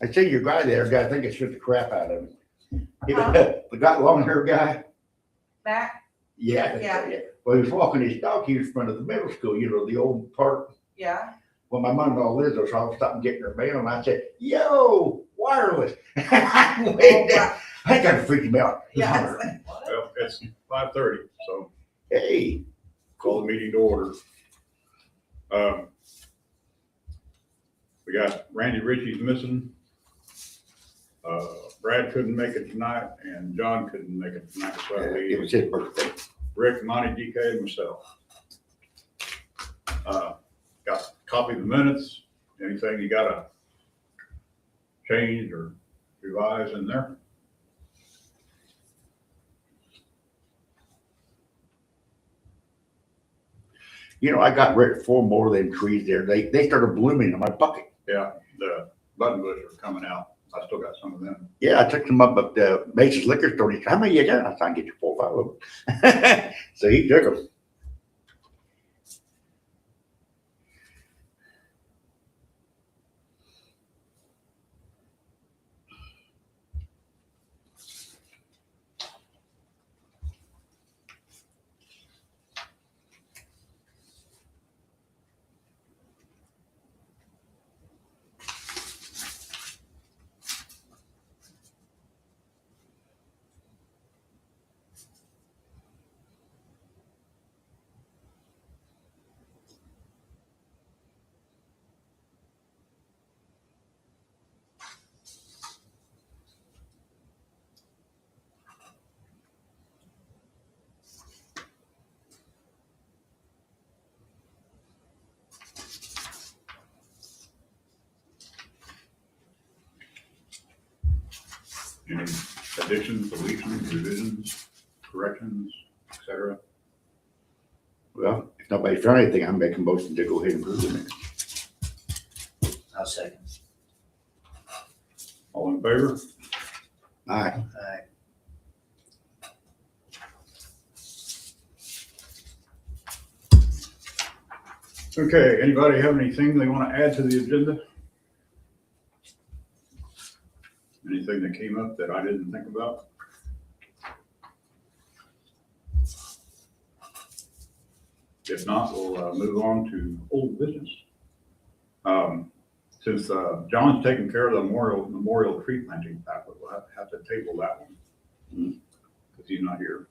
I see your guy there, guy, I think it shook the crap out of him. Huh? The guy, long hair guy. Matt? Yeah, I think so, Yeah. yeah. Well, he was walking his dog, he was in front of the middle school, the old park. Yeah. Well, my mom-in-law lives there, so I was stopping getting her mail, and I said, "Yo, wireless." Way Oh, down. wow. I kind of freaked him out. Yeah. It's like, what? Well, it's 5:30, so Hey, call the meeting to order. We got Randy Ritchie's missing. Brad couldn't make it tonight, and John couldn't make it tonight, so it was his birthday. Rick, Monty, DK, and myself. Got a copy of the minutes, anything you gotta change or revise in there? I got rid of 4 more of them trees there. They started blooming in my bucket. Yeah, the button bush are coming out. I still got some of them. Yeah, I took them up at the Mace's liquor store. He said, "How many you got?" I said, "I can get you 4 or 5 of them." So he took them. Any additions, deletions, revisions, corrections, etc.? Well, if nobody found anything, I'm making a motion to go ahead and approve the minutes. I'll second. All in favor? Aye. Aye. Okay, anybody have anything they want to add to the agenda? Anything that came up that I didn't think about? If not, we'll move on to old business. Since John's taking care of the memorial tree planting packet, we'll have to table that one because he's not here.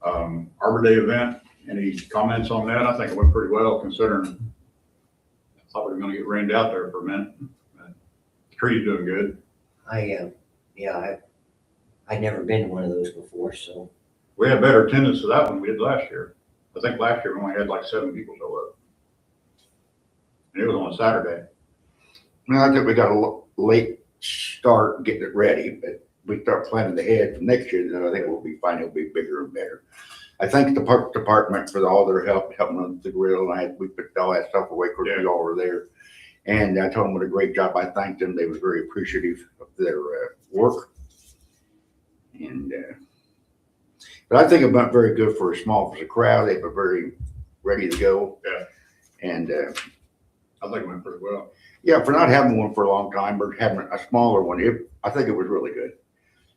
Arbor Day event, any comments on that? I think it went pretty well considering I thought we were gonna get rained out there for a minute. The tree's doing good. I'd never been to one of those before, so We had better attendance to that one we did last year. I think last year we only had like 7 people show up. And it was on a Saturday. Well, I think we got a late start getting it ready, but we start planning ahead for next year, then I think we'll be fine. It'll be bigger and better. I thank the park department for all their help, helping with the grill, and we put all that stuff away because we all were there. And I told them what a great job. I thanked them. They were very appreciative of their work. And but I think it went very good for a crowd. They were very ready to go. Yeah. And I think it went pretty well. yeah, for not having one for a long time or having a smaller one, I think it was really good.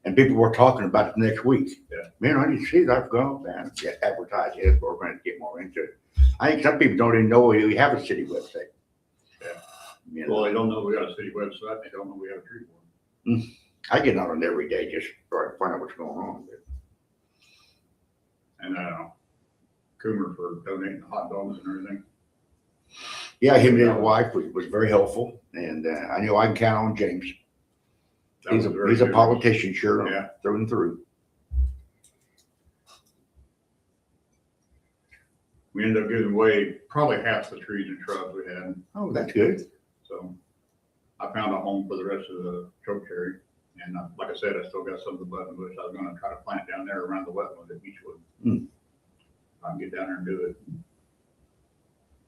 And people were talking about it next week. Yeah. Man, I didn't see that. I've gone and advertise it. We're going to get more into it. I think some people don't even know we have a city website. Yeah. Well, they don't know we got a city website. They don't know we have a tree board. I get on it every day just trying to find out what's going on. And Coomer for donating the hot dogs and everything. Yeah, him and his wife was very helpful. And I know I can count on James. That He's was very a good. politician, sure, Yeah. through and through. We ended up giving away probably half the trees and shrubs we had. Oh, that's good. So I found a home for the rest of the chokecherry. And like I said, I still got some of the button bush. I was going to try to plant down there around the wetland at Beechwood. I can get down there and do it.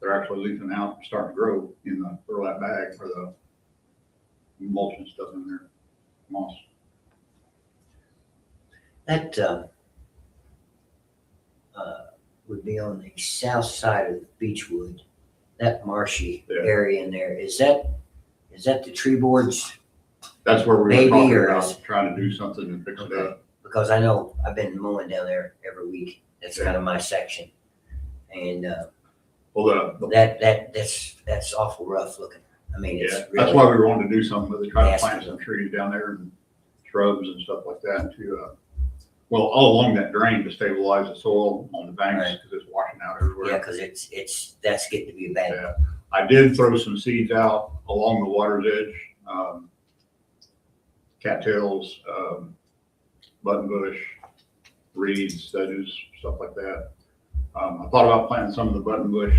They're actually leafing out, starting to grow in the burlap bag for the mulch and stuff in there, moss. that would be on the south side of Beechwood. that marshy Yeah. area in there, is that the tree boards? That's where we were Maybe, talking or about is- trying to do something and fix it up. Because I know I've been mowing down there every week. That's kind of my section. And, Well, that's awful rough looking. I mean, it's yeah, really. that's why we were wanting to do something with it, try to Nasty. plant some trees down there and shrubs and stuff like that to, well, all along that drain to stabilize the soil on the banks Right. because it's washing out everywhere. Yeah, because that's getting to be bad. Yeah. I did throw some seeds out along the water's edge, cattails, buttonbush, reeds, sedges, stuff like that. I thought about planting some of the buttonbush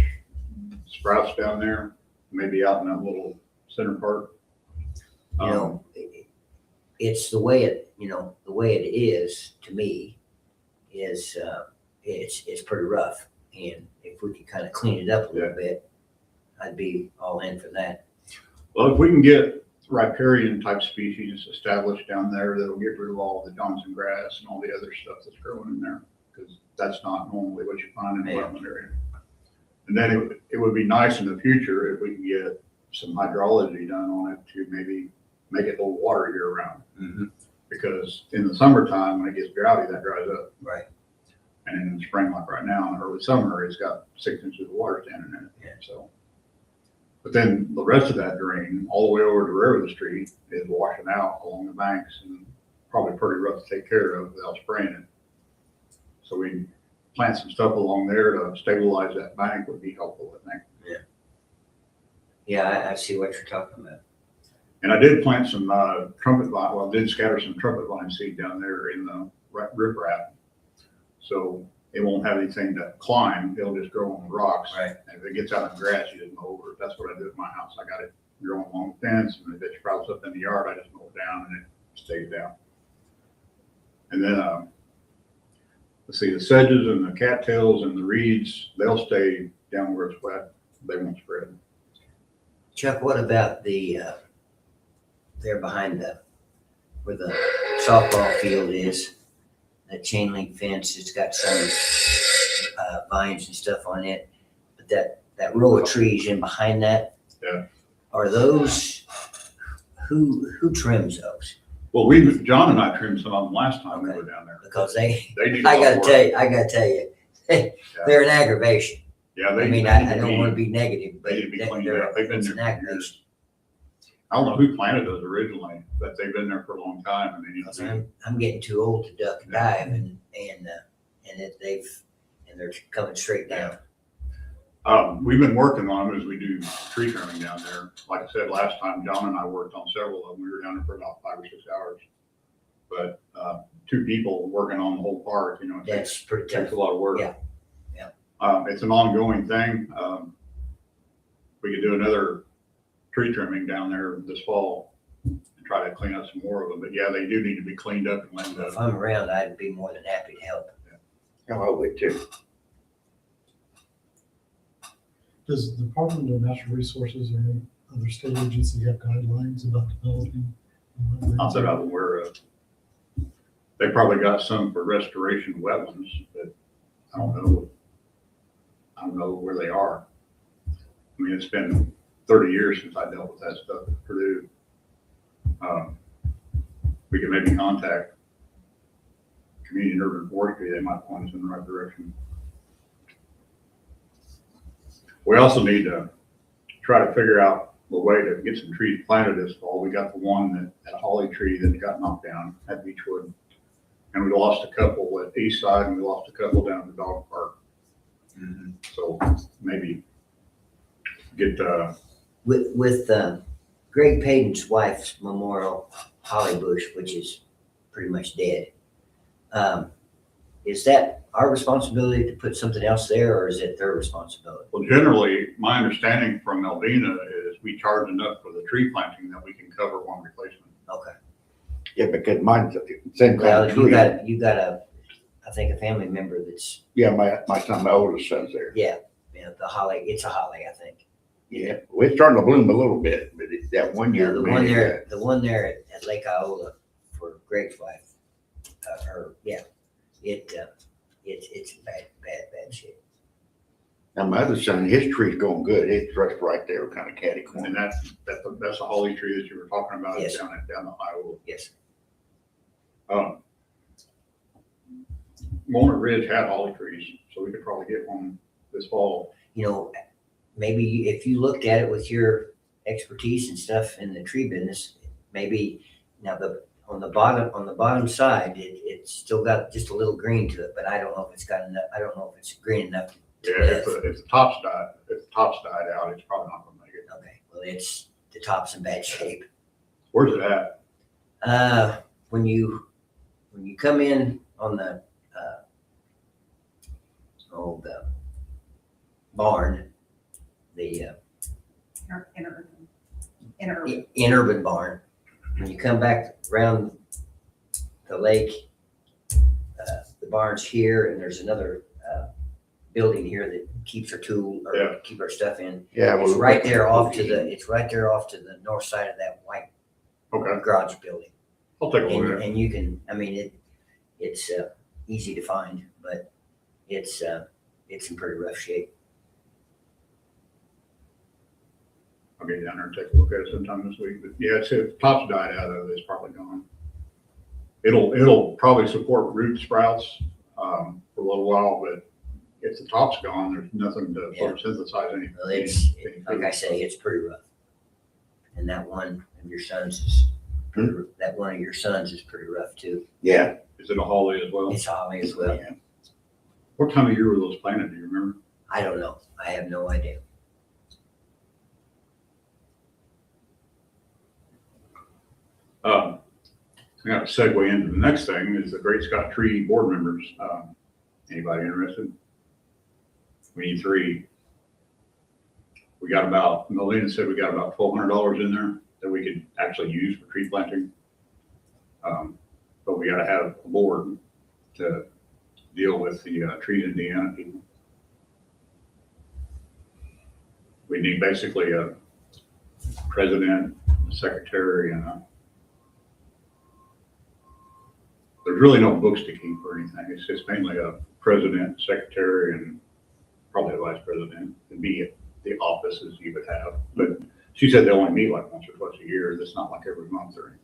sprouts down there, maybe out in that little center part. You know, it's the way it, the way it is to me is, it's pretty rough. And if we could kind of clean it up a little bit, I'd be all in for that. Well, if we can get riparian type species established down there, that'll get rid of all the Johnson grass and all the other stuff that's growing in there, because that's not normally what you find in the Yeah. wetland area. And then it would be nice in the future if we can get some hydrology done on it to maybe make it hold water year round. Mm-hmm. Because in the summertime, when it gets droughty, that dries up. Right. And in the spring, like right now, in the early summer, it's got 6 inches of water standing in it. Yeah. So, but then the rest of that drain, all the way over to Railroad Street, is washing out along the banks and probably pretty rough to take care of without spraying it. So we plant some stuff along there to stabilize that bank would be helpful, I think. Yeah, I see what you're talking about. And I did plant some trumpet vine, well, I did scatter some trumpet vine seed down there in the riprap. So it won't have anything to climb, it'll just grow on the rocks. Right. And if it gets out in the grass, you just mow over it. That's what I do at my house. I got it growing along the fence, and if it sprouts up in the yard, I just mow it down and it stays down. And then, let's see, the sedges and the cattails and the reeds, they'll stay down where it's wet. They won't spread. Chuck, what about the, there behind where the softball field is, that chain link fence, it's got some, vines and stuff on it, but that row of trees in behind that? Yeah. Are those, who trims those? Well, John and I trimmed some of them last time we Okay. were down there. Because they, They need. I gotta tell you, they're an aggravation. Yeah, I they. mean, they I need to don't be- wanna be negative, but They need to be cleaned they're, up. They've been it's there an for aggravation. years. I don't know who planted those originally, but they've been there for a long time and they need Because to be. I'm getting too old to duck and dive and they're coming straight down. We've been working on them as we do tree trimming down there. Like I said, last time, John and I worked on several of them. We were down there for about 5 or 6 hours. But, 2 people working on the whole park, it That's pretty tough. takes a lot of work. Yeah, yeah. It's an ongoing thing. We could do another tree trimming down there this fall and try to clean up some more of them. But yeah, they do need to be cleaned up and limbed If up. I'm around, I'd be more than happy to help. I would too. Does the Department of Natural Resources or any other state agency have guidelines about developing? Not that I'm aware of. They probably got some for restoration wetlands, but I don't know where they are. I mean, it's been 30 years since I dealt with that stuff at Purdue. We can maybe contact Community and Urban Forestry, they might point us in the right direction. We also need to try to figure out a way to get some trees planted this fall. We got the one that holly tree that got knocked down at Beechwood. And we lost a couple at East Side and we lost a couple down at the dog park. So maybe get, With Greg Payton's wife's memorial, Holly Bush, which is pretty much dead, is that our responsibility to put something else there, or is it their responsibility? well, generally, my understanding from Melvina is we charge enough for the tree planting that we can cover one replacement. Okay. Yeah, because mine's the same kind Well, of you tree. got I think a family member that's, Yeah, my son, my oldest son's there. the holly, it's a holly, I think. Yeah, well, it's starting to bloom a little bit, but it's that one Yeah, year. the man, one it there, at Lake Iola for Greg's wife, it's in bad shape. Now, my other son, his tree's going good. It's right there, kind of catty And corner. that's a holly tree that you were talking about Yes. down the highway. Yes. Walnut Ridge had holly trees, so we could probably get one this fall. You know, maybe if you looked at it with your expertise and stuff in the tree business, maybe now on the bottom side, it's still got just a little green to it, but I don't know if it's got enough, I don't know if it's green enough. Yeah, if the top's died out, it's probably not gonna make it. Okay, well, the top's in bad shape. Where's it at? When you come in on the the barn, the in urban barn, when you come back around the lake, the barn's here, and there's another building here that keeps our Yeah. keep our stuff in. Yeah, It's well. right there off to the north side of that white Okay, garage building. I'll take a look at it. And you can, I mean, it's easy to find, but it's in pretty rough shape. I'll get down there and take a look at it sometime this week, but yeah, if the top's died out of it, it's probably gone. It'll probably support root sprouts, for a little while, but if the top's gone, there's nothing to Yeah. photosynthesize anything. Well, like I say, it's pretty rough. And that one of your sons is, that one of your sons is pretty rough too. Yeah, Is it a holly as well? It's holly as well. yeah. What time of year were those planted, do you remember? I don't know. I have no idea. I got to segue into the next thing is the Great Scott Tree board members. Anybody interested? We need 3. We got about, Melina said we got about $1,200 in there that we could actually use for tree planting. But we got to have a board to deal with the Trees Indiana people. We need basically a president, a secretary, and there's really no books to keep or anything. It's just mainly a president, secretary, and probably a vice president to be at the offices you would have. But she said they only meet like once or twice a year. It's not like every month or anything.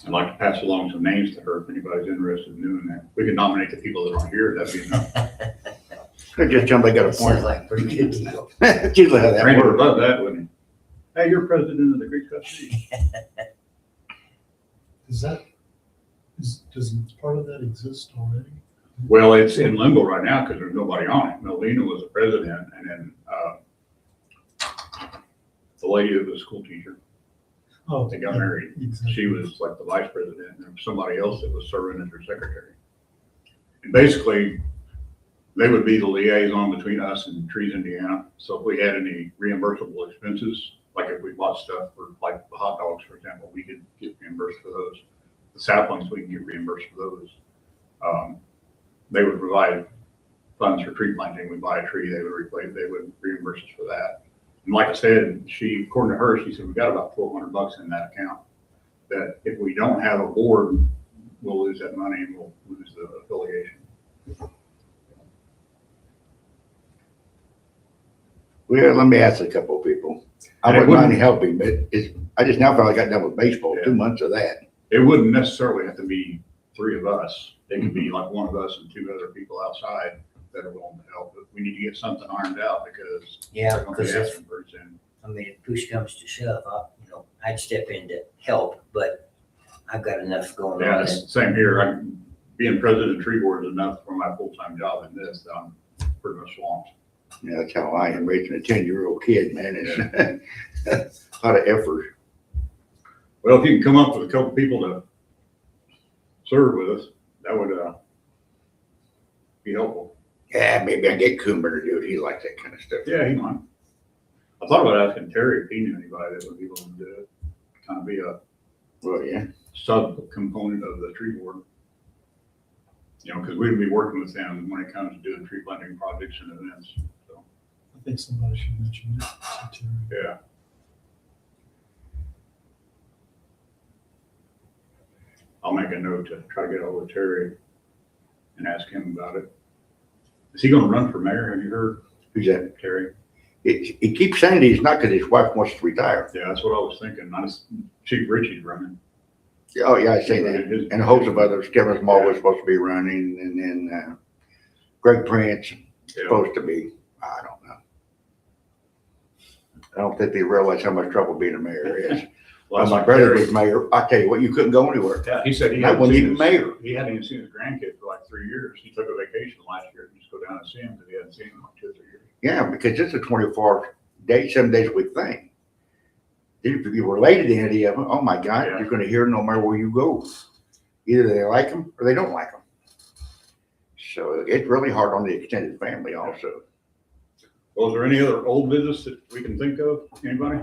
I'd like to pass along some names to her if anybody's interested in doing that. We can nominate the people that aren't here. That'd be enough. Just somebody got a Sounds point. like a pretty good deal. It's usually how that Randy would works. love that, wouldn't he? Hey, you're president of the Great Scott Tree. Does part of that exist already? Well, it's in limbo right now because there's nobody on it. Melina was the president, and then the lady that was a school teacher, Oh, they got married. Exactly. She was like the vice president, and there was somebody else that was serving as her secretary. And basically, they would be the liaison between us and Trees Indiana. So if we had any reimbursable expenses, like if we bought stuff for like the hot dogs, for example, we could get reimbursed for those. The saplings, we can get reimbursed for those. They would provide funds for tree planting. We buy a tree, they would reimburse us for that. And like I said, according to her, she said, we got about $1,200 in that account. That if we don't have a board, we'll lose that money and we'll lose the affiliation. Well, let me ask a couple of people. I And it wouldn't mind wouldn't- helping, but I just now finally got done with baseball, Yeah. 2 months of that. It wouldn't necessarily have to be 3 of us. It could be like one of us and 2 other people outside that are willing to help. But we need to get something ironed out because Yeah, they're going to be because asking for it in. I mean, if push comes to shove, I'd step in to help, but I've got enough going Yeah, on. it's the same here. Being president of tree board is enough for my full-time job in this. I'm pretty much swamped. Yeah, that's how I am raising a 10-year-old kid, man. It's a lot of effort. Well, if you can come up with a couple people to serve with us, that would be helpful. Yeah, maybe I get Coomer to do it. He likes that kind of stuff. Yeah, he might. I thought about asking Terry if he knew anybody that would be willing to do it. Kind of be a Well, yeah. sub-component of the tree board. Because we'd be working with them when it comes to doing tree planting projects and events. So, I think somebody should mention that to Terry. yeah. I'll make a note to try to get over Terry and ask him about it. Is he gonna run for mayor? Have you heard, Who's that? Terry? He keeps saying he's not because his wife wants to retire. Yeah, that's what I was thinking. Chief Richie's running. Oh, yeah, I say that. And a host of others. Kevin Small was supposed to be running, and then Greg Prince Yeah. supposed to be. I don't know. I don't think they realize how much trouble being a mayor is. Well, My brother was mayor. I tell you what, you couldn't go anywhere. Yeah, he said he That hadn't wasn't seen even his, mayor. he hadn't even seen his grandkid for like 3 years. He took a vacation last year to just go down and see him because he hadn't seen him in like 2 or 3 years. Yeah, because it's a 24-day, 7 days a week thing. If you're related to any of them, oh my God, Yeah. you're gonna hear no matter where you go. Either they like them or they don't like them. So it's really hard on the extended family also. Well, is there any other old business that we can think of? Anybody?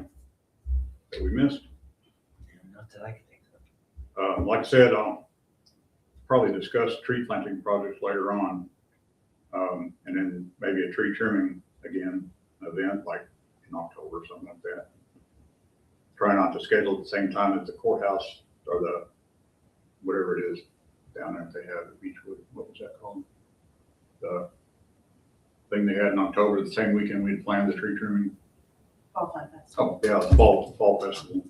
That we missed? Not that I can think of. Like I said, I'll probably discuss tree planting projects later on. And then maybe a tree trimming again event like in October or something like that. Try not to schedule at the same time as the courthouse or the, whatever it is down there that they have at Beechwood. What was that called? The thing they had in October, the same weekend we had planned the tree trimming. Fall Fun Festival. Oh, yeah, the fall festival.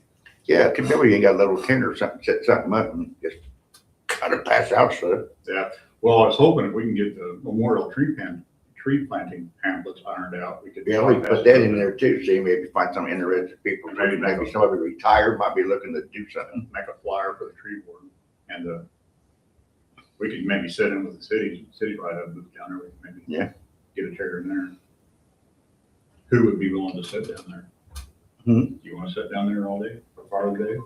Yeah, typically you ain't got a little tent or something, set something up and just kind of pass out stuff. Yeah, well, I was hoping if we can get the memorial tree planting pamphlets ironed out, we could. Yeah, we put that in there too, see, maybe find some interested people, maybe somebody retired might be looking to do something. Make a flyer for the tree board, and we could maybe sit in with the city right up, move down there, we could maybe. Yeah. Get a chair in there. Who would be willing to sit down there? Hmm. You wanna sit down there all day, or part of the day?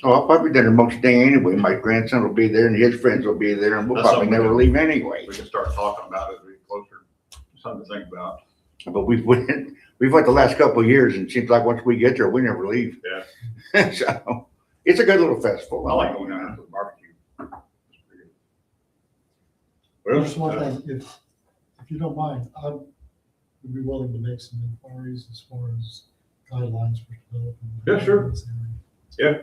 Oh, I'll probably be there most of the day anyway. My grandson will be there and his friends will be there and we'll That's probably something we never can- leave anyway. We can start talking about it as we get closer, something to think about. But we've went the last couple of years and it seems like once we get there, we never leave. Yeah. So it's a good little festival. I like going down there for the barbecue. It's pretty good. Well, Just one thing, if you don't mind, I would be willing to make some inquiries as far as guidelines for developing. Yeah, sure. this area. Yeah.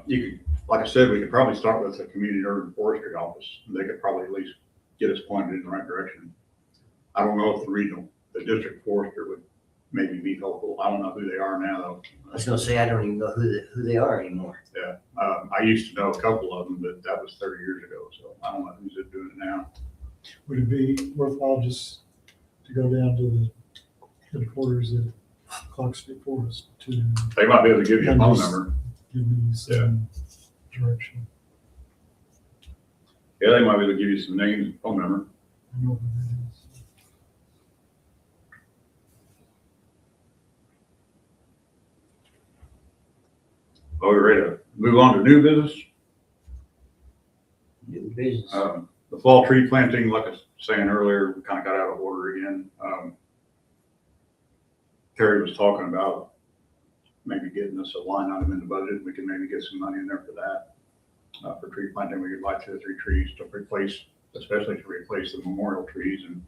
You could, like I said, we could probably start with the community urban forestry office. They could probably at least get us pointed in the right direction. I don't know if the district forester would maybe be helpful. I don't know who they are now though. I was gonna say, I don't even know who they are anymore. Yeah, I used to know a couple of them, but that was 30 years ago, so I don't know who's doing it now. Would it be worthwhile just to go down to the headquarters at Clark State Forest to They might be able to give you a phone number. give me some direction? Yeah, they might be able to give you some names and phone number. I know what it is. Are we ready to move on to new business? New business. The fall tree planting, like I was saying earlier, we kind of got out of order again. Terry was talking about maybe getting us a line item in the budget. We can maybe get some money in there for that. For tree planting, we could buy 2 or 3 trees to replace, especially to replace the memorial trees and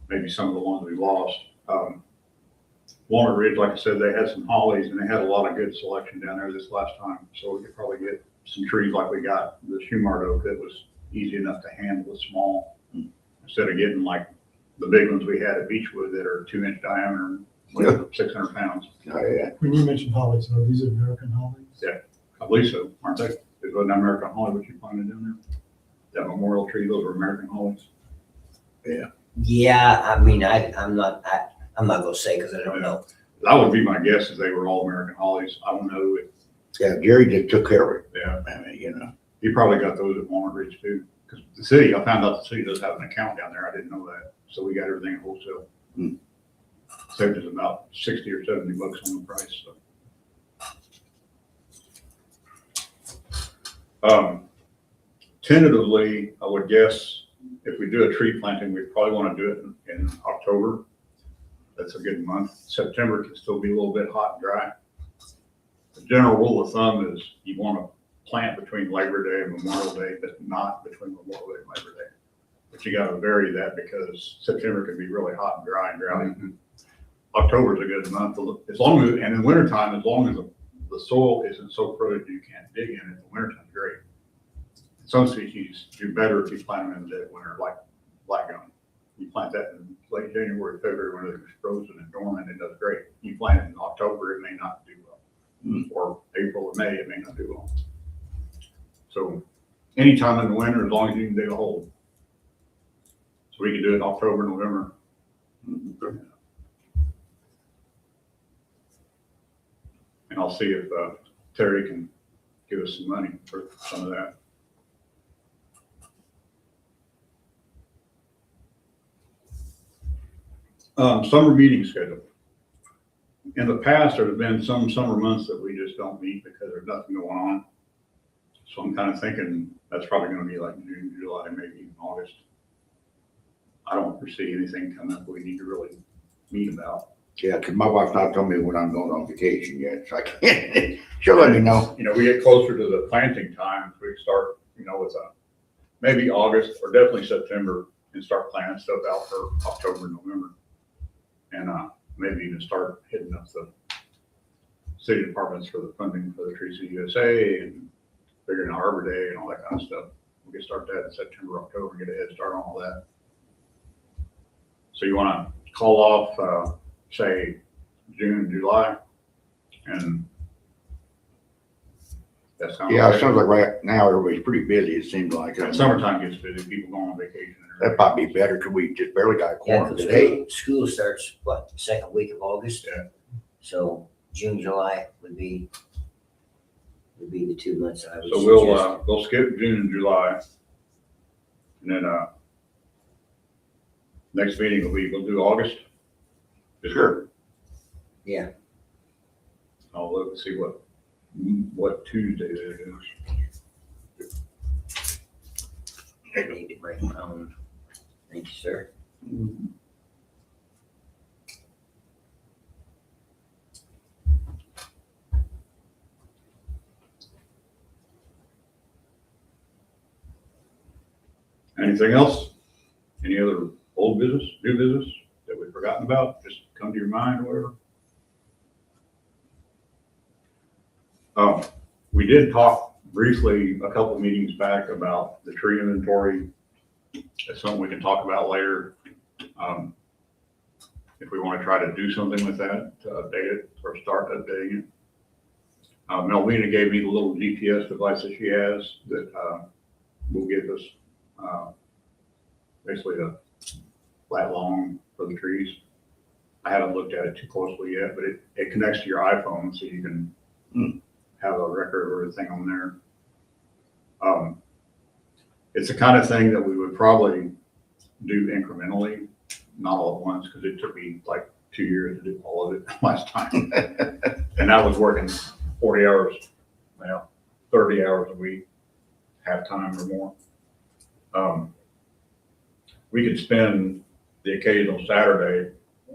maybe some of the ones we lost. Walnut Ridge, like I said, they had some hollies and they had a lot of good selection down there this last time. So we could probably get some trees like we got the Shumard oak that was easy enough to handle, small, instead of getting like the big ones we had at Beechwood that are 2-inch diameter, and 600 pounds. Oh, yeah. When you mentioned hollies, are these American hollies? Yeah. I believe so, aren't they? Is that American holly what you planted down there? That memorial tree, those are American hollies. Yeah, I mean, I'm not gonna say because I don't know. That would be my guess is they were all American hollies. I don't know if, Yeah, Jerry just took care of it. yeah, I mean, you know. he probably got those at Walnut Ridge too. Because the city, I found out the city does have an account down there. I didn't know that. So we got everything wholesale. Hmm. Saved us about 60 or 70 bucks on the price, so. Tentatively, I would guess if we do a tree planting, we probably want to do it in October. That's a good month. September can still be a little bit hot and dry. The general rule of thumb is you want to plant between Labor Day and Memorial Day, but not between Memorial Day and Labor Day. But you got to vary that because September can be really hot and dry and droughty. October's a good month, as long as, and in wintertime, as long as the soil isn't so corroded you can't dig in it, the wintertime's great. Some species do better if you plant them in the dead winter, like black gum. You plant that in late January, February, when it's frozen and dormant, it does great. You plant it in October, it may not do well. Or April or May, it may not do well. So anytime in the winter, as long as you can dig a hole. So we can do it in October, November. And I'll see if Terry can give us some money for some of that. Summer meeting schedule. In the past, there have been some summer months that we just don't meet because there's nothing going on. So I'm kind of thinking that's probably going to be like June, July, maybe even August. I don't foresee anything coming up we need to really meet about. Yeah, because my wife's not told me when I'm going on vacation yet, so I can't, she'll let me know. You know, we get closer to the planting time, we start, you know, with maybe August or definitely September and start planting stuff out for October, November. And maybe even start hitting up the city departments for the funding for the Tree City USA and figuring out Arbor Day and all that kind of stuff. We can start that in September, October, get a head start on all that. So you want to call off, say, June, July, and that sounds. Yeah, it sounds like right now everybody's pretty busy, it seems like. And summertime gets busy, people go on vacation. That'd probably be better, because we just barely got a Yeah, quorum 'cause today. school starts, what, the second week of August? Yeah. So June, July would be the 2 months I would So suggest. we'll skip June and July. And then, next meeting we'll do August. Sure. Yeah, I'll look and see what Tuesday that is. I need to bring my own. Thank you, sir. Anything else? Any other old business, new business that we've forgotten about? Just come to your mind or whatever. We did talk briefly a couple meetings back about the tree inventory. That's something we can talk about later. If we want to try to do something with that, to update it or start updating it. Melvina gave me the little GPS device that she has that will give us basically a flat long for the trees. I haven't looked at it too closely yet, but it connects to your iPhone so you can have a record of everything on there. It's the kind of thing that we would probably do incrementally, not all at once, because it took me like 2 years to do all of it last time. And I was working 40 hours, 30 hours a week, half time or more. We could spend the occasional Saturday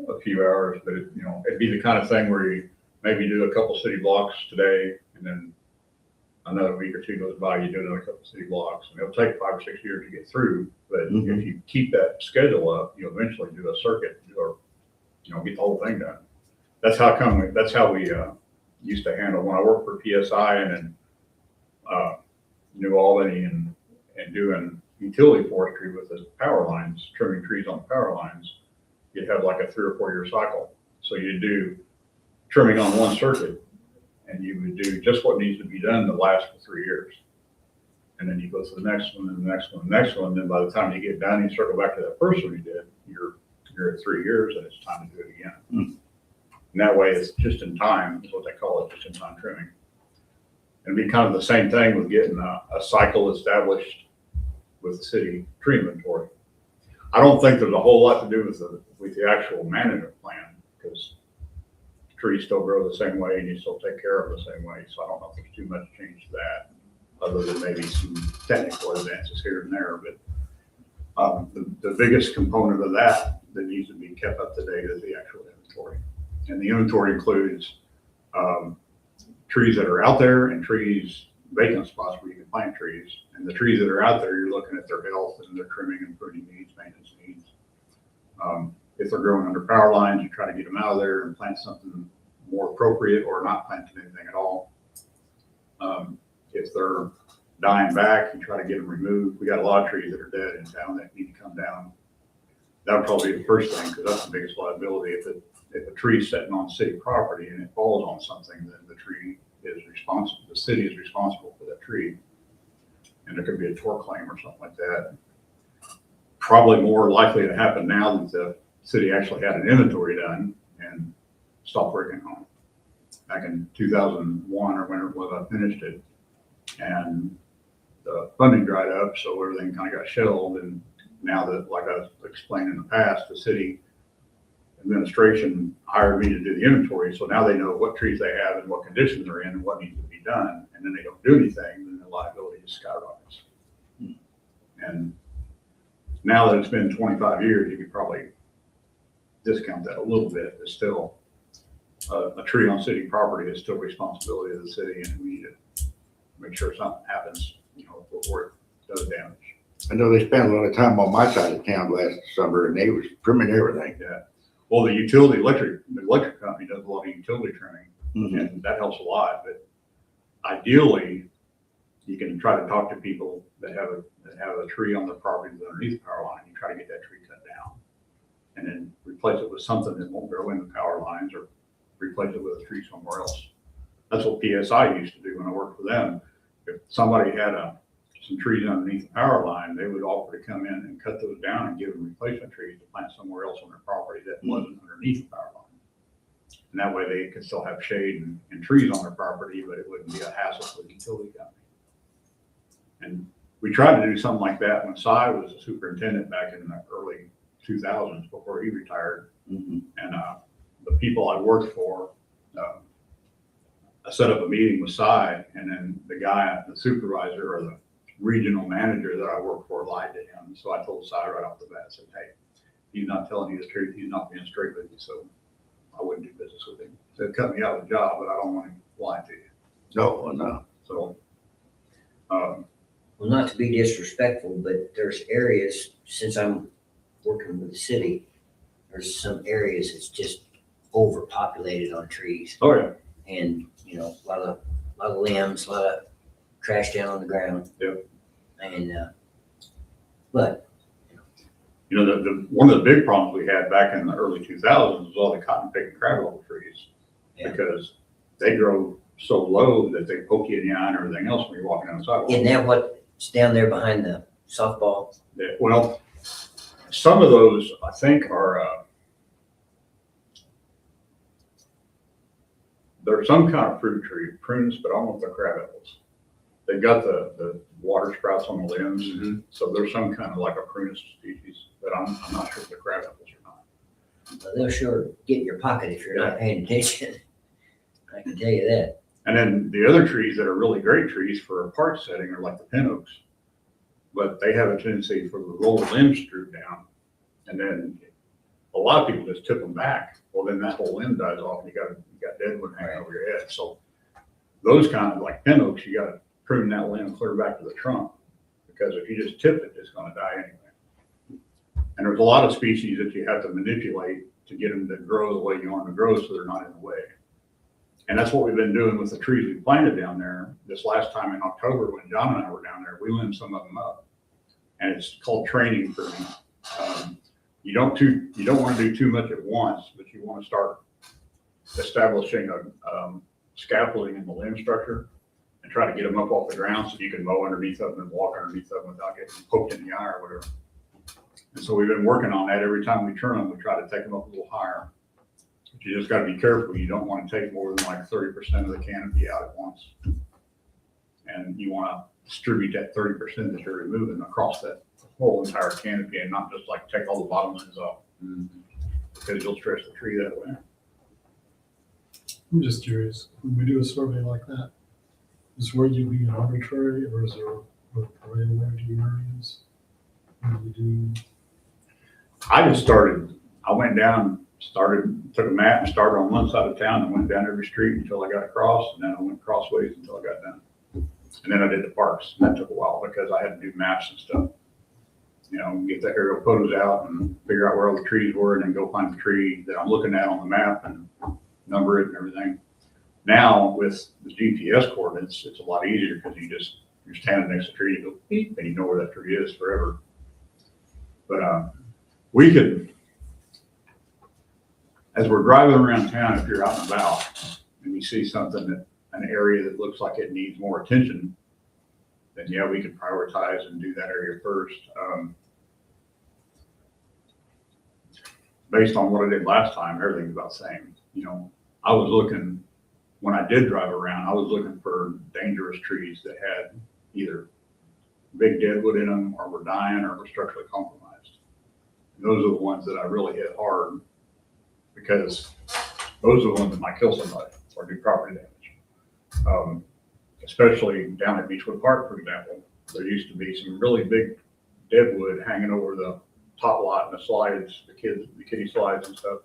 a few hours, but it'd be the kind of thing where you maybe do a couple city blocks today, and then another week or two goes by, you do another couple city blocks, and it'll take 5 or 6 years to get through. But if you keep that schedule up, you'll eventually do a circuit or get the whole thing done. That's how we used to handle when I worked for PSI and in New Albany and doing utility forestry with the power lines, trimming trees on the power lines. You'd have like a 3 or 4 year cycle. So you do trimming on one circuit, and you would do just what needs to be done to last for 3 years. And then you go to the next one and the next one and the next one. And then by the time you get done, you circle back to that first one you did, you're at 3 years and it's time to do it again. And that way it's just in time, is what they call it, just in time trimming. And it'd be kind of the same thing with getting a cycle established with the city tree inventory. I don't think there's a whole lot to do with the actual management plan, because trees still grow the same way and you still take care of them the same way. So I don't know if there's too much change to that, other than maybe some technical advances here and there. But the biggest component of that needs to be kept up to date is the actual inventory. And the inventory includes trees that are out there and vacant spots where you can plant trees. And the trees that are out there, you're looking at their health and their trimming and pruning needs, maintenance needs. If they're growing under power lines, you try to get them out of there and plant something more appropriate or not planting anything at all. If they're dying back, you try to get them removed. We got a lot of trees that are dead in town that need to come down. That would probably be the first thing, because that's the biggest liability. If a tree's sitting on city property and it falls on something, then the tree is responsible, the city is responsible for that tree. And there could be a tort claim or something like that. Probably more likely to happen now that the city actually had an inventory done and stopped working on it. Back in 2001 or whenever it was, I finished it. And the funding dried up, so everything kind of got shelved. And now that, like I was explained in the past, the city administration hired me to do the inventory. So now they know what trees they have and what condition they're in and what needs to be done. And then they don't do anything, then the liability just skyrockets. And now that it's been 25 years, you could probably discount that a little bit. It's still a tree on city property is still responsibility of the city, and we need to make sure something happens, before it does damage. I know they spent a lot of time on my side of town last summer, and they was trimming everything. Yeah. Well, the electric company does a lot of utility trimming, and that helps a lot. But ideally, you can try to talk to people that have a tree on their property that's underneath the power line. You try to get that tree cut down, and then replace it with something that won't grow in the power lines, or replace it with a tree somewhere else. That's what PSI used to do when I worked for them. If somebody had some trees underneath the power line, they would offer to come in and cut those down and give them replacement trees to plant somewhere else on their property that wasn't underneath the power line. And that way they could still have shade and trees on their property, but it wouldn't be a hassle for the utility company. And we tried to do something like that when Cy was a superintendent back in the early 2000s before he retired. And the people I worked for, I set up a meeting with Cy, and then the supervisor or the regional manager that I worked for lied to him. So I told Cy right off the bat, I said, hey, he's not telling you the truth. He's not being straight with you. So I wouldn't do business with him. He said, cut me out of the job, but I don't want him lying to you. No. So, Well, not to be disrespectful, but there's areas, since I'm working with the city, there's some areas that's just overpopulated on trees. oh yeah. And, a lot of limbs, a lot of trash down on the ground. Yep. And, but, One of the big problems we had back in the early 2000s was all the cotton picking crabapple trees, because they grow so low that they poke you in the eye and everything else when you're walking down the sidewalk. isn't that what's down there behind the softball? Well, some of those I think are, they're some kind of fruit tree, prunes, but I don't know if they're crabapples. They've got the water sprouts on the limbs, so there's some kind of like a prunus species, but I'm not sure if they're crabapples or not. Well, they'll sure get in your pocket if you're not paying attention. I can tell you that. And then the other trees that are really great trees for a park setting are like the pin oaks, but they have a tendency for the lower limbs to droop down, and then a lot of people just tip them back. Well, then that whole limb dies off, and you got deadwood hanging over your head. So those kind of like pin oaks, you got to prune that limb clear back to the trunk, because if you just tip it, it's going to die anyway. And there's a lot of species that you have to manipulate to get them to grow the way you want them to grow, so they're not in the way. And that's what we've been doing with the trees we planted down there. This last time in October, when John and I were down there, we limbed some of them up, and it's called training pruning. You don't want to do too much at once, but you want to start establishing a scaffolding in the limb structure and try to get them up off the ground so you can mow underneath them and walk underneath them without getting poked in the eye or whatever. And so we've been working on that. Every time we trim them, we try to take them up a little higher. But you just got to be careful. You don't want to take more than like 30% of the canopy out at once. And you want to distribute that 30% that you're removing across that whole entire canopy, and not just like take all the bottom limbs off, because you'll stress the tree that way. I'm just curious, when we do a survey like that, is where you being arbitrary, or is there a priority areas? When we do, I went down, took a map and started on one side of town and went down every street until I got across, and then I went crossways until I got done. And then I did the parks, and that took a while because I had to do maps and stuff. Get the aerial photos out and figure out where all the trees were, and then go find the tree that I'm looking at on the map and number it and everything. Now with the GPS coordinates, it's a lot easier because you're standing next to a tree, you go beep, and you know where that tree is forever. But we could, as we're driving around town, if you're out and about and you see something an area that looks like it needs more attention, then yeah, we could prioritize and do that area first. Based on what I did last time, everything's about the same. You know, I was looking, when I did drive around, I was looking for dangerous trees that had either big deadwood in them or were dying or were structurally compromised. And those are the ones that I really hit hard because those are the ones that might kill somebody or do property damage. Especially down at Beechwood Park, for example, there used to be some really big deadwood hanging over the top lot and the slides, the kiddie slides and stuff,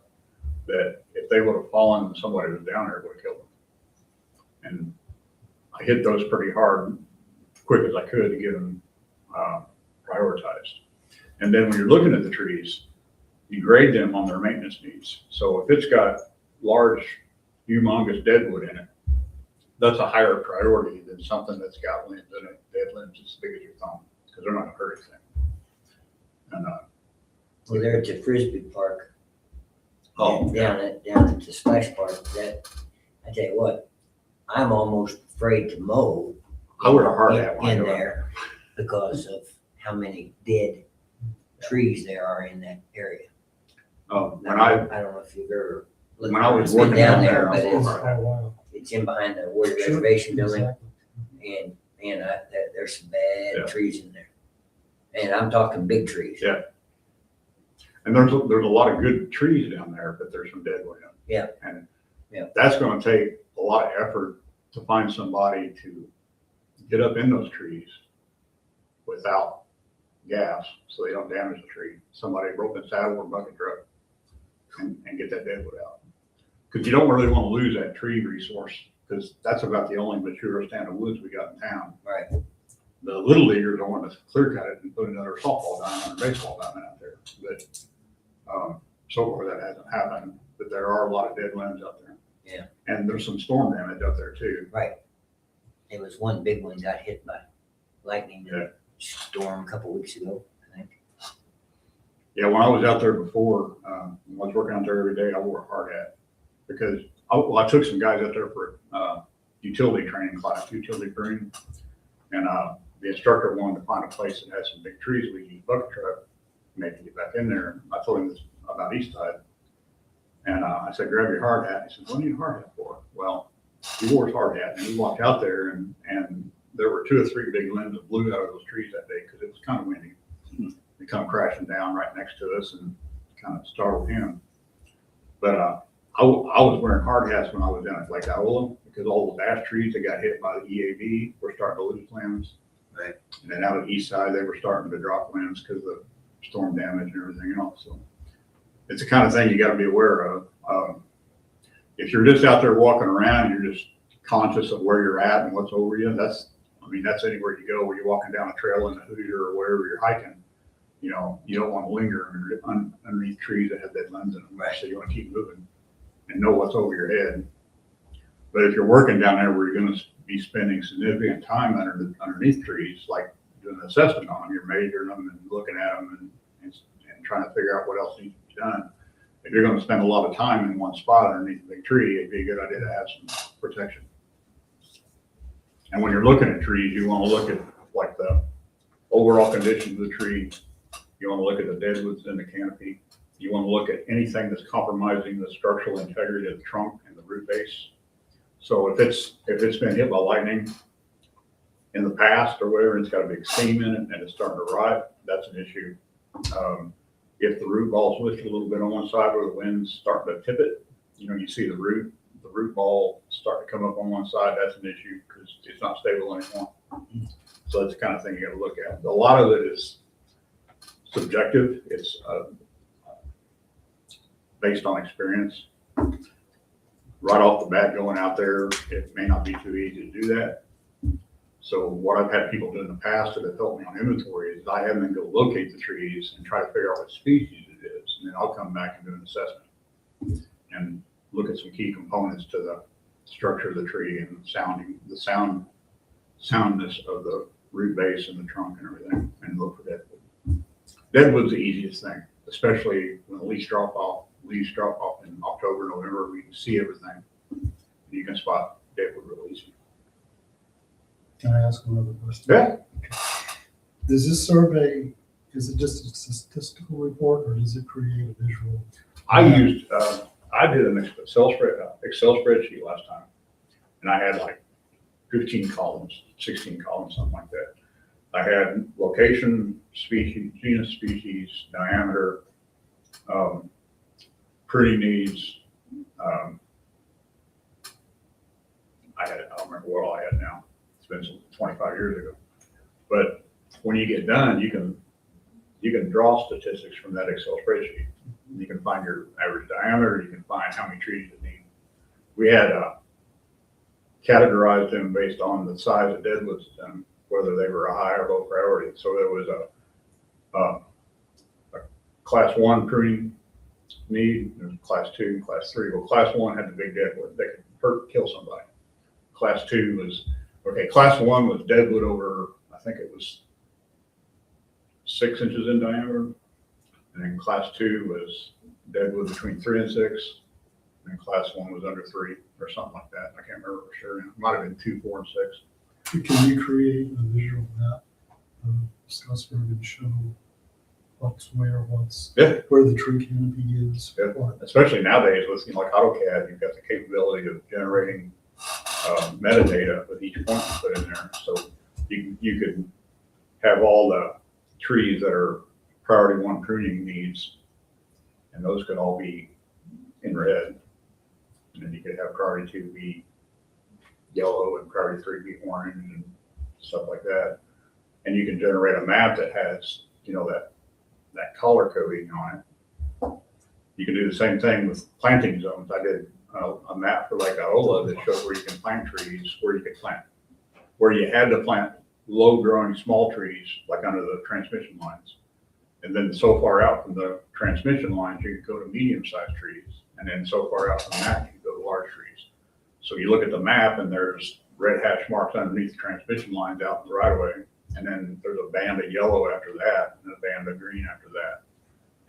that if they would have fallen and somebody was down there, it would have killed them. And I hit those pretty hard, quick as I could to get them prioritized. And then when you're looking at the trees, you grade them on their maintenance needs. So if it's got large, humongous deadwood in it, that's a higher priority than something that's got limbs in it, dead limbs as big as your thumb, because they're not gonna hurt anything. And Well, there at the Frisbee Park, oh, down at the Splash Park, that, I tell you what, I'm almost afraid to mow. I would have heard that one. In there because of how many dead trees there are in that area. When Now, I I don't know if you've ever looked. When I was been working down down there, there, but I It's saw quite a while. it's in behind the Warrior Sure, Reservation building, exactly. and there's some bad Yeah. trees in there. And I'm talking big trees. Yeah. And there's a lot of good trees down there, but there's some dead wood in them. Yeah. And Yeah. that's gonna take a lot of effort to find somebody to get up in those trees without gas, so they don't damage the tree. Somebody rope and saddle or bucket truck and get that dead wood out. Cause you don't really wanna lose that tree resource, cause that's about the only mature stand of woods we got in town. Right. The little leaguers don't want to clear cut it and put another softball diamond or baseball diamond out there. But so far that hasn't happened, but there are a lot of dead limbs out there. Yeah. And there's some storm damage out there too. There was one big one got hit by lightning in Yeah. a storm a couple weeks ago, I think. Yeah, when I was out there before, when I was working out there every day, I wore a hard hat because I took some guys out there for utility training class, utility pruning. And the instructor wanted to find a place that has some big trees we can use bucket truck, maybe get back in there. I told him this about East Side. And I said, grab your hard hat. He said, what do you need a hard hat for? Well, he wore his hard hat and we walked out there and there were 2 or 3 big limbs that blew out of those trees that day because it was kind of windy. They come crashing down right next to us and kind of startled him. But I was wearing hard hats when I was down at Lake Iowa because all those ash trees that got hit by the EAV were starting to lose limbs. Right. And then out at East Side, they were starting to drop limbs because of the storm damage and everything else. So it's the kind of thing you got to be aware of. If you're just out there walking around, you're just conscious of where you're at and what's over you. That's anywhere you go, where you're walking down a trail in the Hoosier or wherever you're hiking. You know, you don't want to linger underneath trees that have dead limbs in them. Right. So you want to keep moving and know what's over your head. But if you're working down there where you're going to be spending significant time underneath trees, like doing an assessment on them, you're measuring them and looking at them and trying to figure out what else needs to be done. If you're going to spend a lot of time in one spot underneath a big tree, it'd be a good idea to have some protection. And when you're looking at trees, you want to look at like the overall condition of the tree. You want to look at the deadwoods in the canopy. You want to look at anything that's compromising the structural integrity of the trunk and the root base. So if it's been hit by lightning in the past or whatever, it's got a big seam in it and it's starting to rot, that's an issue. If the root ball's twisted a little bit on one side where the wind's starting to tip it, you see the root ball start to come up on one side, that's an issue because it's not stable anymore. So that's the kind of thing you got to look at. A lot of it is subjective. It's based on experience. Right off the bat, going out there, it may not be too easy to do that. So what I've had people do in the past that have helped me on inventory is I have them go locate the trees and try to figure out what species it is, and then I'll come back and do an assessment. And look at some key components to the structure of the tree and soundness of the root base and the trunk and everything, and look for deadwood. Deadwood's the easiest thing, especially when the leaves drop off in October, November, we can see everything. You can spot deadwood real easy. Can I ask another question? Yeah. Does this survey, is it just a statistical report or does it create a visual? I did an Excel spreadsheet last time, and I had like 15 columns, 16 columns, something like that. I had location, species, genus, species, diameter, pruning needs. I don't remember what all I had now. It's been 25 years ago. But when you get done, you can draw statistics from that Excel spreadsheet. You can find your average diameter. You can find how many trees you need. We had categorized them based on the size of deadwoods and whether they were a high or low priority. So there was a class 1 pruning need, there was class 2, class 3. Well, class 1 had the big deadwood. They could kill somebody. Class 2 was, class 1 was deadwood over, I think it was 6 inches in diameter. And then class 2 was deadwood between 3 and 6. And class 1 was under 3 or something like that. I can't remember for sure. It might have been 2, 4, and 6. Can you create a visual map of Scottsburg and show what's where, where the tree canopy is? Yeah. Especially nowadays with like AutoCAD, you've got the capability of generating metadata with each point you put in there. So you could have all the trees that are priority 1 pruning needs, and those could all be in red. And then you could have priority 2 be yellow and priority 3 be orange and stuff like that. And you can generate a map that has, that color coding on it. You can do the same thing with planting zones. I did a map for like Iola that showed where you can plant trees, where you could plant, where you had to plant low growing small trees, like under the transmission lines. And then so far out from the transmission lines, you could go to medium sized trees. And then so far out from that, you could go to large trees. So you look at the map and there's red hash marks underneath the transmission lines out in the right of way. And then there's a band of yellow after that and a band of green after that.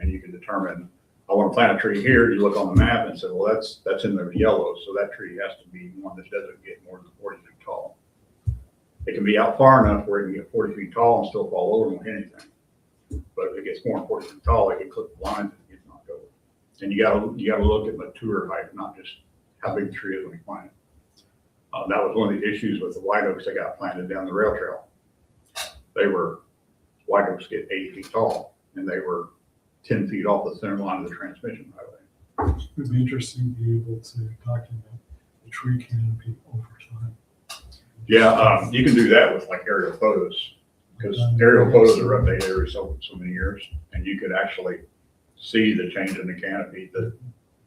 And you can determine, I want to plant a tree here. You look on the map and say, well, that's in the yellow. So that tree has to be one that doesn't get more than 40 feet tall. It can be out far enough where it can get 40 feet tall and still fall over and won't hit anything. But if it gets more than 40 feet tall, it can clip the lines and it gets knocked over. And you gotta look at mature height, not just how big the tree is when you plant it. That was one of the issues with the white oaks that got planted down the rail trail. White oaks get 8 feet tall, and they were 10 feet off the center line of the transmission highway. It would be interesting to be able to document the tree canopy over time. Yeah, you can do that with like aerial photos, because aerial photos are updated every so many years, and you could actually see the change in the canopy, the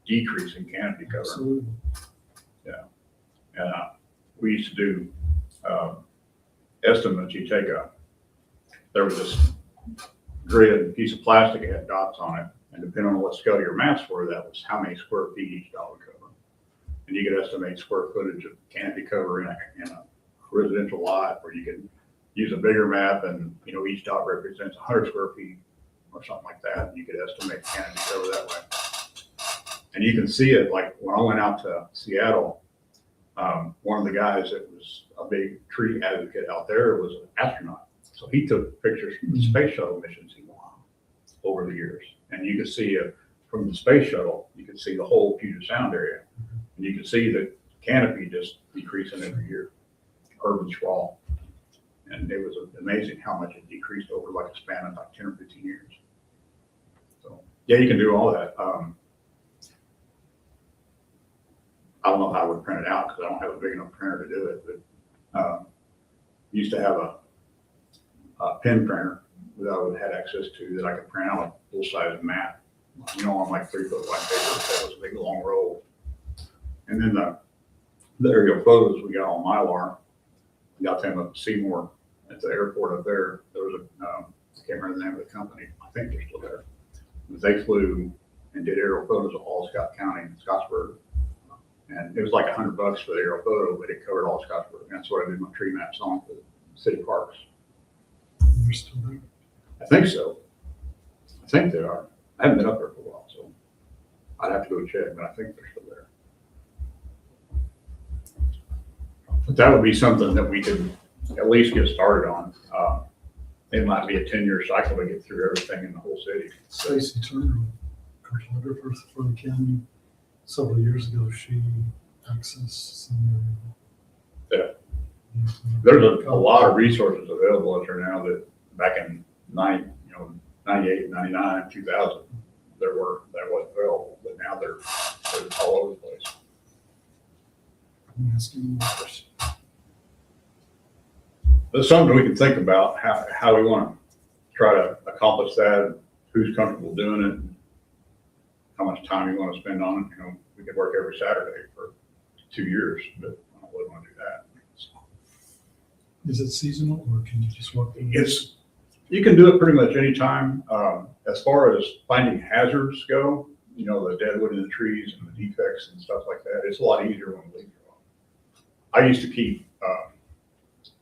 decrease in canopy cover. Absolutely. And we used to do estimates. There was this grid piece of plastic that had dots on it, and depending on what scale your maps were, that was how many square feet each dot would cover. And you could estimate square footage of canopy cover in a residential lot, where you could use a bigger map and, each dot represents 100 square feet or something like that. And you could estimate canopy cover that way. And you can see it, like when I went out to Seattle, one of the guys that was a big tree advocate out there was an astronaut. So he took pictures from the space shuttle missions he won over the years. And you could see from the space shuttle, you could see the whole Puget Sound area. And you could see the canopy just decreasing every year, urban sprawl. And it was amazing how much it decreased over like a span of like 10 or 15 years. So yeah, you can do all that. I don't know how I would print it out because I don't have a big enough printer to do it, but used to have a pen printer that I had access to that I could print out a full-size map, on like 3-foot wide paper. That was a big long roll. And then the aerial photos we got on Mylar, we got them up to Seymour at the airport up there. There was I can't remember the name of the company. I think they're still there. But they flew and did aerial photos of all Scott County and Scottsburg And it was like $100 for the aerial photo, but it covered all Scottsburg. And that's what I did my tree maps on for the city parks. They're still there. I think so. I think they are. I haven't been up there for a while, so I'd have to go check, but I think they're still there. But that would be something that we could at least get started on. It might be a 10-year cycle to get through everything in the whole city. Stacy Turner, cartographer for the county, several years ago, she accessed some. Yeah. There's a lot of resources available out there now that back in 98, 99, 2000, that wasn't available, but now they're all over the place. I'm asking you a question. There's something we can think about, how we want to try to accomplish that, who's comfortable doing it, and how much time you want to spend on it. We could work every Saturday for 2 years, but I don't really want to do that. Is it seasonal or can you just walk through? You can do it pretty much anytime. As far as finding hazards go, the deadwood in the trees and the defects and stuff like that, it's a lot easier when the leaves are on. I used to keep,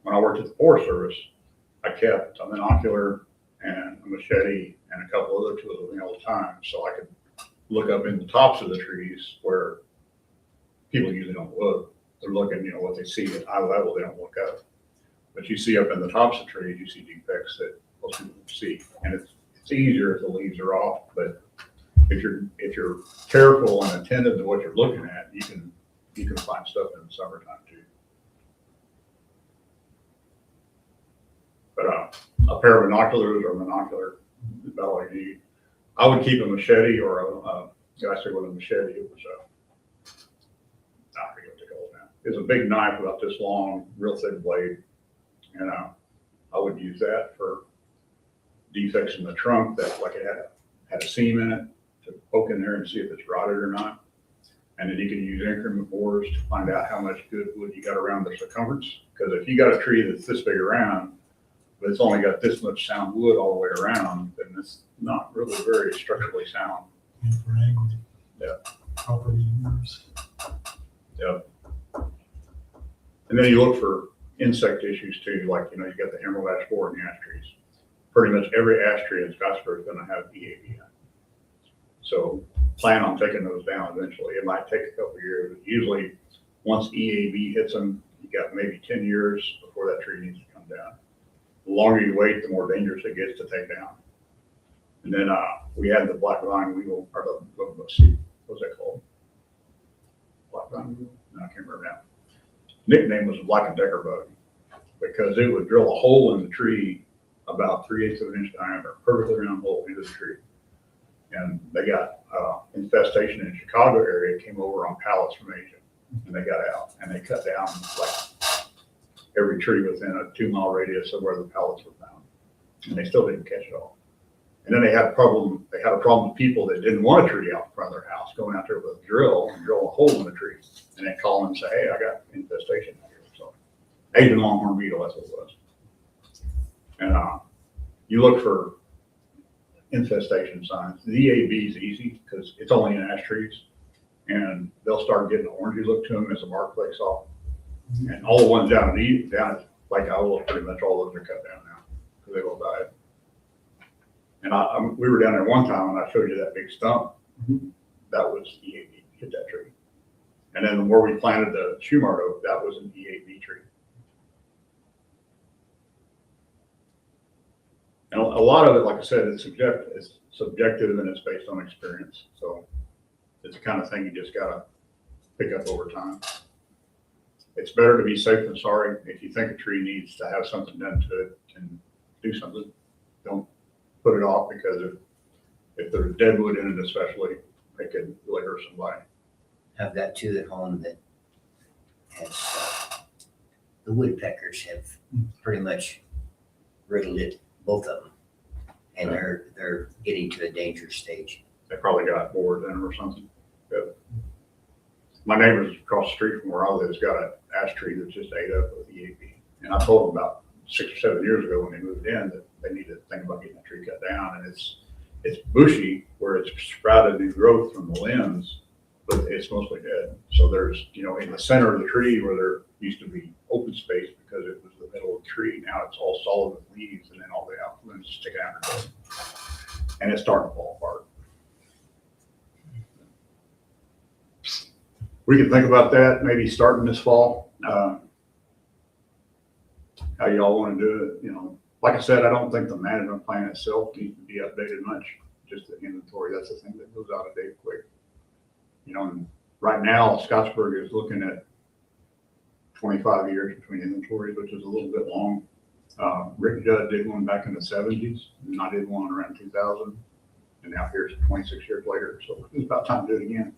when I worked at the Forest Service, I kept a binocular and a machete and a couple other tools with me all the time, so I could look up in the tops of the trees where people usually don't look. They're looking, what they see at eye level, they don't look up. But you see up in the tops of trees, you see defects that most people don't see. And it's easier if the leaves are off, but if you're careful and attentive to what you're looking at, you can find stuff in the summertime too. But a pair of binoculars or monocular, about all you need. I would keep a machete or I say with a machete, it was I forget what they call it now. It's a big knife about this long, real thick blade. And I would use that for defects in the trunk that like it had a seam in it to poke in there and see if it's rotted or not. And then you can use increment bores to find out how much good wood you got around the circumference. Because if you got a tree that's this big around, but it's only got this much sound wood all the way around, then it's not really very structurally sound. And for angle. Yeah. Property owners. Yep. And then you look for insect issues too, like, you got the emerald ash borer and the ash trees. Pretty much every ash tree in Scottsburg is going to have EAB in it. So plan on taking those down eventually. It might take a couple of years. Usually once EAB hits them, you got maybe 10 years before that tree needs to come down. The longer you wait, the more dangerous it gets to take down. And then we had the black vine weevil, or what's that called? Black vine weevil? No, I can't remember now. Nickname was the Black & Decker bug because it would drill a hole in the tree about 3/8 of an inch diameter, perfectly round hole into the tree. And they got infestation in the Chicago area, came over on pallets from Asia, and they got out and they cut down like every tree within a 2-mile radius of where the pallets were found, and they still didn't catch it all. And then they had a problem with people that didn't want a tree out in front of their house, going out there with a drill and drill a hole in the tree, and then call and say, hey, I got infestation out here. So Asian longhorn beetle, that's what it was. And you look for infestation signs. The EAB is easy because it's only in ash trees, and they'll start getting an orangey look to them as the bark flakes off. And all the ones down at Lake Iowa, pretty much all of those are cut down now because they all died. And we were down there one time and I showed you that big stump. That was EAB, hit that tree. And then where we planted the Shumard oak, that was an EAB tree. And a lot of it, like I said, it's subjective and it's based on experience. So it's the kind of thing you just gotta pick up over time. It's better to be safe than sorry. If you think a tree needs to have something done to it, and do something. Don't put it off because if there's dead wood in it especially, it could really hurt somebody. I've got two at home that has, the woodpeckers have pretty much riddled it, both of them. And they're getting to a dangerous stage. They probably got bored in them or something. But my neighbors across the street from where I live has got an ash tree that's just ate up with EAB. And I told them about 6 or 7 years ago when they moved in that they need to think about getting that tree cut down. And it's bushy where it's sprouted new growth from the limbs, but it's mostly dead. So there's, in the center of the tree where there used to be open space because it was the middle of the tree, now it's all solid with leaves and then all the out limbs sticking out. And it's starting to fall apart. We can think about that, maybe starting this fall. How y'all want to do it, Like I said, I don't think the management plan itself needs to be updated much, just the inventory. That's the thing that goes out of date quick. And right now, Scottsburg is looking at 25 years between inventories, which is a little bit long. Rick Judd did one back in the 70s, and I did one around 2000, and now here's 26 years later, so it's about time to do it again.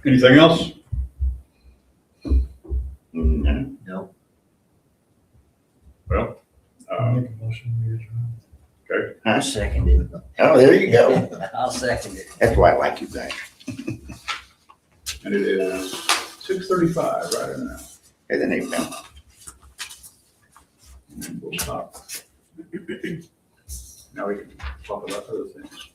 Anything else? No. No, Well, I'll make a motion, we adjourn. I'll second it. Oh, there you go. I'll second it. That's why I like you guys. and it is 6:35 right now. Hey, then they go. And we'll stop. Now we can talk about other things.